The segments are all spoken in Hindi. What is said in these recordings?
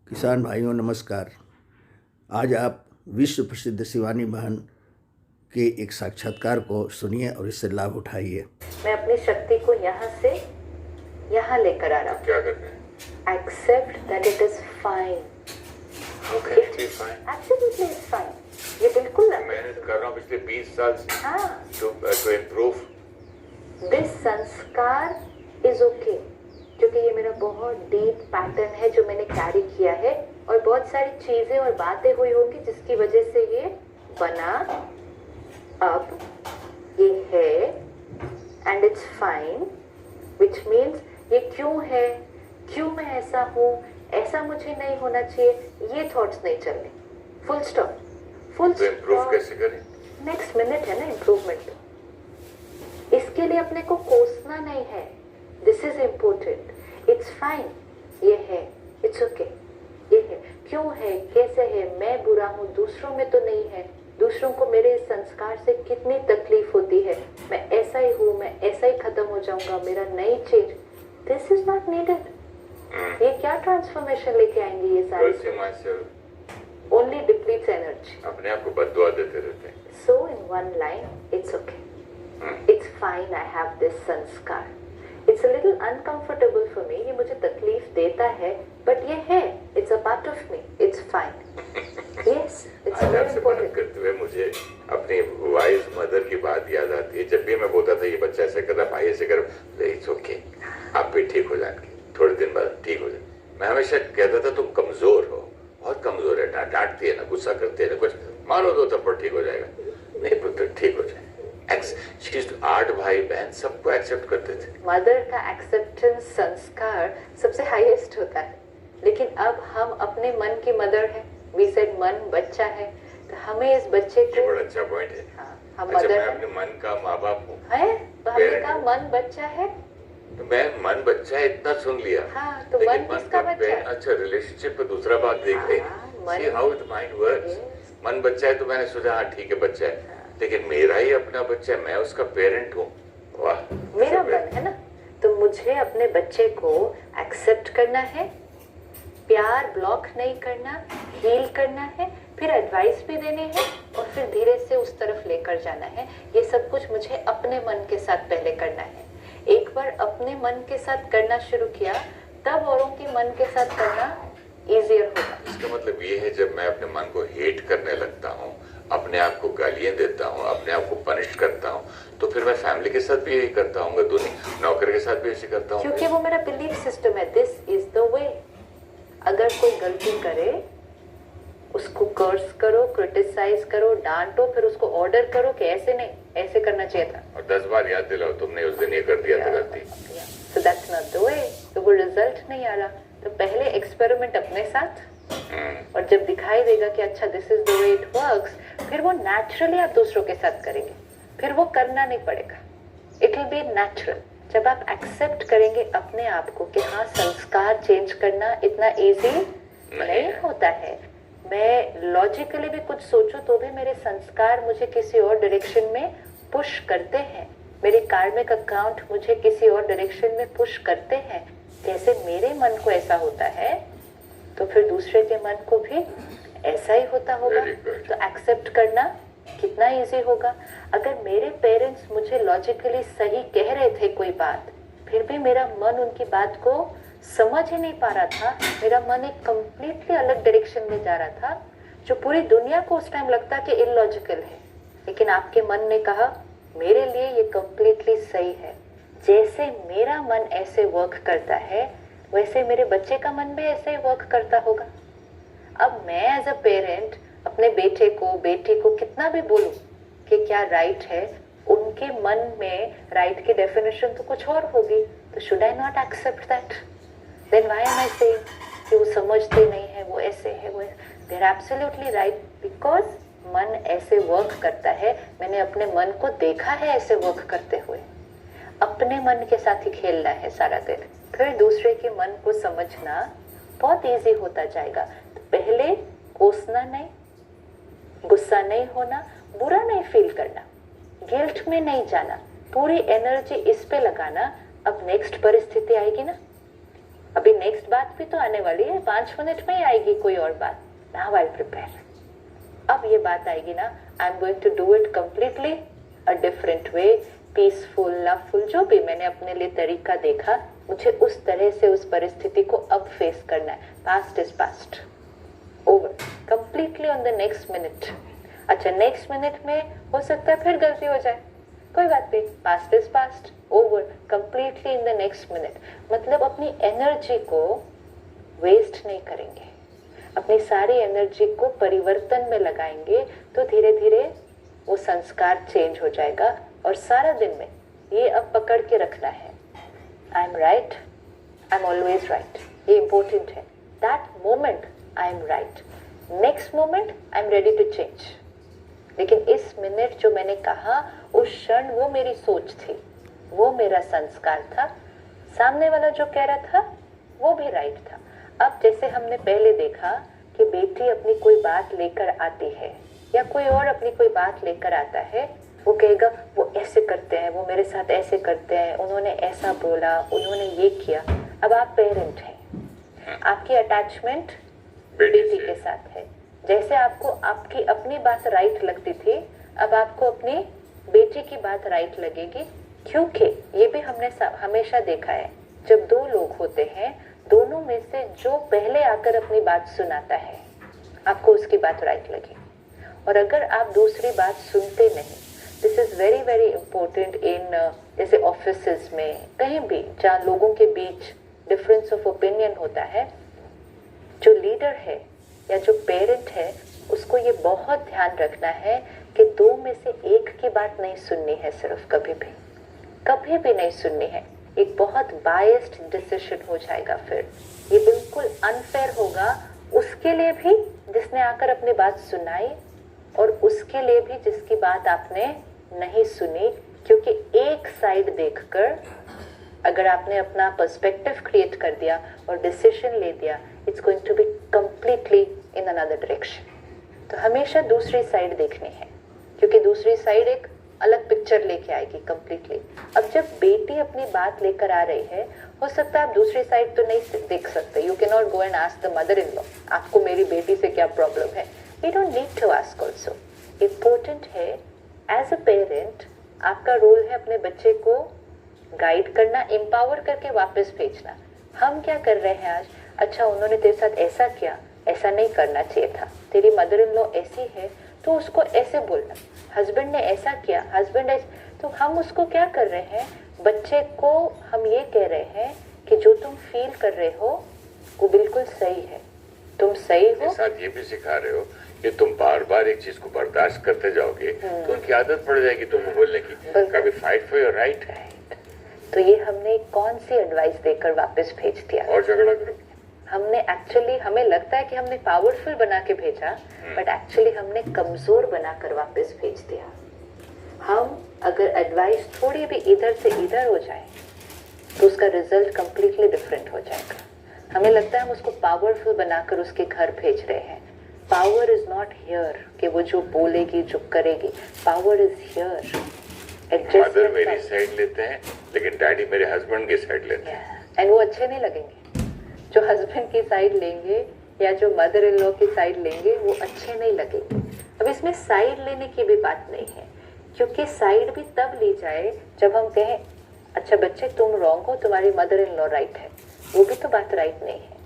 किसान भाइयों नमस्कार। आज आप विश्व प्रसिद्ध शिवानी बहन के एक साक्षात्कार को सुनिए और इससे लाभ उठाइए। मैं अपनी शक्ति को यहाँ से यहाँ लेकर आ रहा हूँ। क्या करना है? Accept that it is fine. How can it be fine? Absolutely it's fine. ये बिल्कुल ना। मेहनत कर रहा हूँ पिछले 20 साल से हाँ। to improve. This संस्कार is okay. क्योंकि ये मेरा बहुत डीप पैटर्न है जो मैंने कैरी किया है और बहुत सारी चीजें और बातें हुई होंगी जिसकी वजह से ये बना। अब ये है and it's fine, which means ये क्यों है, क्यों मैं ऐसा हूँ, ऐसा मुझे नहीं होना चाहिए, ये थॉट्स नहीं चलने। Full stop. फुल तो इम्प्रूव कैसे करें? नेक्स्ट मिनट है ना इम्प्रूवमेंट। इसके लिए अपने को कोसना नहीं है। This is important. It's fine, ये है, इट्स ओके, ये है, क्यों है, कैसे है, मैं बुरा हूँ, दूसरों में तो नहीं है, दूसरों को मेरे इस संस्कार से कितनी तकलीफ होती है, मैं ऐसा ही हूँ, मैं ऐसा ही खत्म हो जाऊंगा, मेरा नहीं change. This is not needed. ये क्या ट्रांसफॉर्मेशन लेके आएंगे ये सारी? Only depletes energy. अपने आप को बददुआ देते रहते हैं। So in one line, it's okay, it's fine, I have this sanskar. It's a little uncomfortable for me, ये मुझे तकलीफ देता है, बट ये है, it's a part of me, it's fine. Yes, it's very important. करते हुए मुझे अपनी वाइज मदर की बात याद आती है। जब भी मैं बोलता था ये बच्चा ऐसे कर रहा, भाई ऐसे कर, इट्स ओके, आप भी ठीक हो जाएंगे, थोड़े दिन बाद ठीक हो जाए। मैं हमेशा कहता था तुम कमजोर हो, बहुत कमजोर है, डांटती है ना, गुस्सा करती है ना, कुछ मारो दो थप्पड़ ठीक हो जाएगा। नहीं पुत्र ठीक हो जाए। 8 भाई बहन सबको एक्सेप्ट करते थे। मदर का एक्सेप्टेंस संस्कार सबसे हाईएस्ट होता है, लेकिन अब हम अपने मन की मदर है। वी सेड मन बच्चा है, तो हमें इस बच्चे को, ये बड़ा अच्छा पॉइंट है। हाँ, हम अच्छा, मदर मैं अपने मन का माँ बाप हूँ है, तो हमने कहा मन बच्चा है, तो मैं मन बच्चा है इतना सुन लिया। हाँ, तो लेकिन मन किसका बच्चा है? अच्छा, रिलेशनशिप पे दूसरा बात देख रहे मन- See how the mind works. मन बच्चा है तो मैंने सोचा हाँ ठीक है बच्चा है, लेकिन मेरा ही अपना बच्चा है, मैं उसका पेरेंट हूँ। वाह, मेरा मन है ना, तो मुझे अपने बच्चे को एक्सेप्ट करना है, प्यार ब्लॉक नहीं करना, हील करना है, फिर एडवाइस भी देने हैं और फिर धीरे से उस तरफ लेकर जाना है। ये सब कुछ मुझे अपने मन के साथ पहले करना है। एक बार अपने मन के साथ करना शुरू किया, तब औरों के मन के साथ करना इजियर होगा। इसका मतलब ये है जब मैं अपने मन को हेट करने लगता हूँ, अपने आप को गालियां देता हूँ, अपने आप को पनिश करता हूँ, तो फिर मैं फैमिली के साथ भी यही करता हूँ, नौकर के साथ भी ऐसे करता हूँ, क्योंकि वो मेरा बिलीफ सिस्टम है। This is the way. अगर कोई गलती करे उसको कर्स करो, क्रिटिसाइज करो, डांटो, फिर उसको ऑर्डर करो कि ऐसे नहीं, ऐसे करना चाहिए था, और 10 बार याद दिलाओ तुमने उस दिन ये कर दिया था गलती। So that's not the way। तो वो रिजल्ट नहीं आ रहा, तो पहले एक्सपेरिमेंट अपने साथ, और जब दिखाई देगा कि अच्छा this is the way it works, फिर वो नेचुरली आप दूसरों के साथ करेंगे, फिर वो करना नहीं पड़ेगा, इट विल बी नेचुरल। जब आप एक्सेप्ट करेंगे अपने आप को कि हाँ संस्कार चेंज करना इतना इजी नहीं होता है, मैं लॉजिकली भी कुछ सोचूं तो भी मेरे संस्कार मुझे किसी और डायरेक्शन में पुश करते हैं, मेरे कार्मिक अकाउंट मुझे किसी और डायरेक्शन में पुश करते हैं। जैसे मेरे मन को ऐसा होता है तो फिर दूसरे के मन को भी ऐसा ही होता होगा। तो एक्सेप्ट करना कितना इजी होगा। अगर मेरे पेरेंट्स मुझे लॉजिकली सही कह रहे थे कोई बात, फिर भी मेरा मन उनकी बात को समझ ही नहीं पा रहा था, मेरा मन एक कंप्लीटली अलग डायरेक्शन में जा रहा था, जो पूरी दुनिया को उस टाइम लगता कि इलॉजिकल है, लेकिन आपके मन ने कहा मेरे लिए ये कंप्लीटली सही है। जैसे मेरा मन ऐसे वर्क करता है, वैसे मेरे बच्चे का मन भी ऐसे ही वर्क करता होगा। अब मैं एज अ पेरेंट अपने बेटे को, बेटी को कितना भी बोलूं कि क्या राइट है, उनके मन में राइट की डेफिनेशन तो कुछ और होगी, तो should I not accept that? Then why am I saying कि वो समझते नहीं है, वो ऐसे है, वो they are absolutely right, because मन ऐसे वर्क करता है। मैंने अपने मन को देखा है ऐसे वर्क करते हुए। अपने मन के साथ ही खेलना है सारा दिन, फिर दूसरे के मन को समझना बहुत इजी होता जाएगा। तो पहले कोसना नहीं, गुस्सा नहीं होना, बुरा नहीं फील करना, गिल्ट में नहीं जाना, पूरी एनर्जी इस पे लगाना। अब नेक्स्ट परिस्थिति आएगी ना, अभी नेक्स्ट बात भी तो आने वाली है, 5 मिनट में ही आएगी कोई और बात. Now I prepare. अब ये बात आएगी ना, I am going to do it completely a different way, peaceful, loveful, जो भी मैंने अपने लिए तरीका देखा, मुझे उस तरह से उस परिस्थिति को अब फेस करना है. Past is past, over, completely on the next minute. अच्छा, नेक्स्ट मिनट में हो सकता है फिर गलती हो जाए, कोई बात नहीं, past is past, over, completely in the next minute. मतलब अपनी एनर्जी को वेस्ट नहीं करेंगे, अपनी सारी एनर्जी को परिवर्तन में लगाएंगे, तो धीरे धीरे वो संस्कार चेंज हो जाएगा. और सारा दिन में ये अब पकड़ के रखना है, I am right, I am always right. ये इंपॉर्टेंट है. That moment I am right, next moment I am ready to change. लेकिन इस मिनट जो मैंने कहा, उस क्षण वो मेरी सोच थी, वो मेरा संस्कार था. सामने वाला जो कह रहा था वो भी राइट था. अब जैसे हमने पहले देखा कि बेटी अपनी कोई बात लेकर आती है या कोई और अपनी कोई बात लेकर आता है, वो कहेगा वो ऐसे करते हैं, वो मेरे साथ ऐसे करते हैं, उन्होंने ऐसा बोला, उन्होंने ये किया. अब आप पेरेंट हैं, आपकी अटैचमेंट बेटी के साथ है. जैसे आपको आपकी अपनी बात राइट लगती थी, अब आपको अपनी बेटी की बात राइट लगेगी. क्योंकि ये भी हमने हमेशा देखा है, जब दो लोग होते हैं, दोनों में से जो पहले आकर अपनी बात सुनाता है, आपको उसकी बात राइट लगेगी. और अगर आप दूसरी बात सुनते नहीं, this is very very important in जैसे ऑफिसेस में, कहीं भी जहाँ लोगों के बीच डिफरेंस ऑफ ओपिनियन होता है, जो लीडर है या जो पेरेंट है, उसको ये बहुत ध्यान रखना है कि दो में से एक की बात नहीं सुननी है. सिर्फ कभी भी नहीं सुननी है. एक बहुत बायस्ड डिसीजन हो जाएगा. फिर ये बिल्कुल अनफेयर होगा उसके लिए भी जिसने आकर अपनी बात सुनाई, और उसके लिए भी जिसकी बात आपने नहीं सुनी. क्योंकि एक साइड देखकर अगर आपने अपना पर्सपेक्टिव क्रिएट कर दिया और डिसीजन ले दिया, it's going to be completely in another direction. तो हमेशा दूसरी साइड देखनी है, क्योंकि दूसरी साइड एक अलग पिक्चर लेके आएगी कंप्लीटली. अब जब बेटी अपनी बात लेकर आ रही है, हो सकता है आप दूसरी साइड तो नहीं देख सकते. You can not go and ask the mother in law, आपको मेरी बेटी से क्या प्रॉब्लम है. We don't need to ask also. Important है एज अ पेरेंट, आपका रोल है अपने बच्चे को गाइड करना, एम्पावर करके वापस भेजना. हम क्या कर रहे हैं आज, अच्छा उन्होंने तेरे साथ ऐसा किया, ऐसा नहीं करना चाहिए था, तेरी मदर इन लॉ ऐसी है तो उसको ऐसे बोलना, हस्बैंड ने ऐसा किया, हस्बैंड ऐसे. तो हम उसको क्या कर रहे हैं, बच्चे को हम ये कह रहे हैं कि जो तुम फील कर रहे हो वो बिल्कुल सही है, तुम सही हो. साथ ये भी सिखा रहे हो कि तुम बार बार एक चीज को बर्दाश्त करते जाओगे तो उनकी आदत पड़ जाएगी तुम्हें बोलने की, कभी फाइट फॉर योर राइट. तो ये हमने कौन सी एडवाइस देकर वापस भेज दिया, और झगड़ा करो. हमने एक्चुअली, हमें लगता है कि हमने पावरफुल बना के भेजा, बट एक्चुअली हमने कमजोर बनाकर वापस भेज दिया. हम अगर एडवाइस थोड़ी भी इधर से इधर हो जाए तो उसका रिजल्ट कंप्लीटली डिफरेंट हो जाएगा. हमें लगता है हम उसको पावरफुल बनाकर उसके घर भेज रहे हैं. पावर इज नॉट हियर कि वो जो बोलेगी जो करेगी, पावर इज हियर. मदर मेरी साइड लेते हैं लेकिन डैडी मेरे हस्बैंड की साइड लेते हैं, एंड वो अच्छे नहीं लगेंगे. जो हस्बैंड की साइड लेंगे या जो मदर इन लॉ की साइड लेंगे वो अच्छे नहीं लगेंगे. अब इसमें साइड लेने की भी बात नहीं है, क्योंकि साइड भी तब ली जाए जब हम कहें अच्छा बच्चे तुम रॉन्ग हो, तुम्हारी मदर इन लॉ राइट है. वो भी तो बात राइट नहीं है.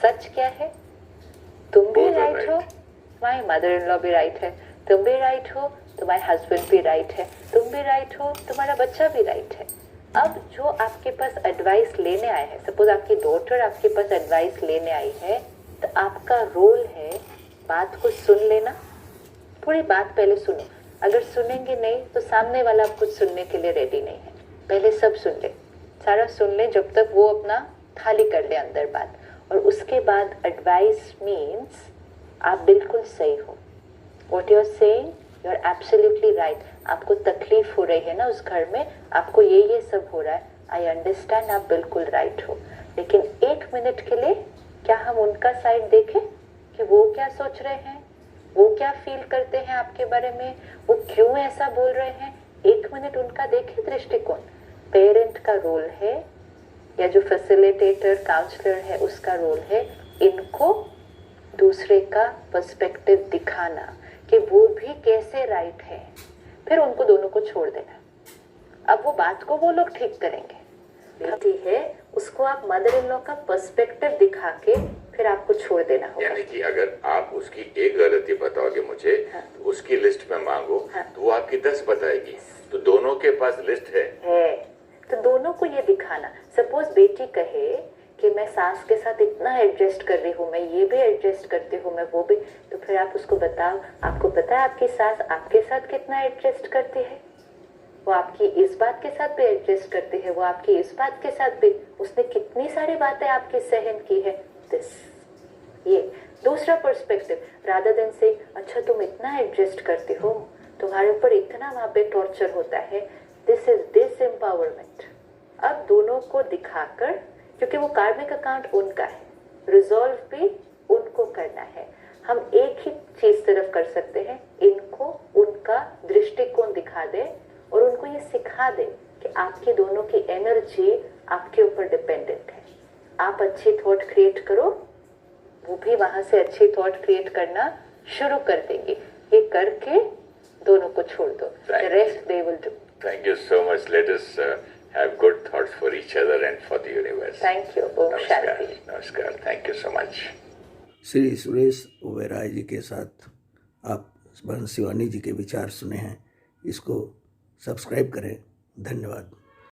सच क्या है, तुम भी राइट हो, तुम्हारी मदर इन लॉ भी राइट है, तुम भी राइट हो, तुम्हारे हस्बैंड भी राइट है, तुम भी राइट हो, तुम्हारा बच्चा भी राइट है. अब जो आपके पास एडवाइस लेने आए हैं, सपोज आपकी डॉटर आपके पास एडवाइस लेने आई है, तो आपका रोल है बात को सुन लेना. पूरी बात पहले सुनो. अगर सुनेंगे नहीं तो सामने वाला आप कुछ सुनने के लिए रेडी नहीं है. पहले सब सुन ले, सारा सुन ले, जब तक वो अपना खाली कर ले अंदर बात. और उसके बाद एडवाइस मीन्स आप बिल्कुल सही हो. What you are saying, you are absolutely right. आपको तकलीफ हो रही है ना उस घर में, आपको ये सब हो रहा है, आई अंडरस्टैंड, आप बिल्कुल राइट हो. लेकिन 1 मिनट के लिए क्या हम उनका साइड देखें कि वो क्या सोच रहे हैं, वो क्या फील करते हैं आपके बारे में, वो क्यों ऐसा बोल रहे हैं. 1 मिनट उनका देखें दृष्टिकोण. पेरेंट का रोल है या जो फैसिलिटेटर काउंसलर है उसका रोल है इनको दूसरे का पर्सपेक्टिव दिखाना कि वो भी कैसे राइट है, फिर उनको दोनों को छोड़ देना। अब वो बात को वो लोग ठीक करेंगे। बेटी है उसको आप मदर इन लॉ का पर्सपेक्टिव दिखा के फिर आपको छोड़ देना होगा। यानी कि अगर आप उसकी एक गलती बताओगे मुझे, हाँ। तो उसकी लिस्ट में मांगो, हाँ। तो वो आपकी 10 बताएगी। तो दोनों के पास लिस्ट है। तो दोनों को ये दिखाना। सपोज बेटी कहे कि मैं सास के साथ इतना एडजस्ट कर रही हूँ, मैं ये भी एडजस्ट करती हूँ, मैं वो भी, तो फिर आप उसको बताओ, आपको पता है आपकी सास आपके साथ कितना एडजस्ट करती है? वो आपकी इस बात के साथ भी एडजस्ट करती है, वो आपकी इस बात के साथ भी, उसने कितनी सारी बातें आपकी सहन की है। दिस ये दूसरा पर्सपेक्टिव, रादर देन से अच्छा तुम इतना एडजस्ट करती हो, तुम्हारे ऊपर इतना वहां पे टॉर्चर होता है, दिस इज डिस एम्पावरमेंट। अब दोनों को दिखाकर, क्योंकि वो कार्मिक अकाउंट उनका है, रिजॉल्व भी उनको करना है। हम एक ही चीज सिर्फ कर सकते हैं, इनको उनका दृष्टिकोण दिखा दे और उनको ये सिखा दे कि आपकी दोनों की एनर्जी आपके ऊपर डिपेंडेंट है। आप अच्छी थॉट क्रिएट करो, वो भी वहां से अच्छी थॉट क्रिएट करना शुरू कर देंगे। ये करके दोनों को छोड़ दो, the rest they will do. Thank you so much. Let us have good thoughts for each other and for the universe. Thank you. ओम नमस्कार। शांति। नमस्कार। Thank you so much. Shri Suresh Oberoi जी के साथ आप बहन शिवानी जी के विचार सुने हैं। इसको सब्सक्राइब करें। धन्यवाद।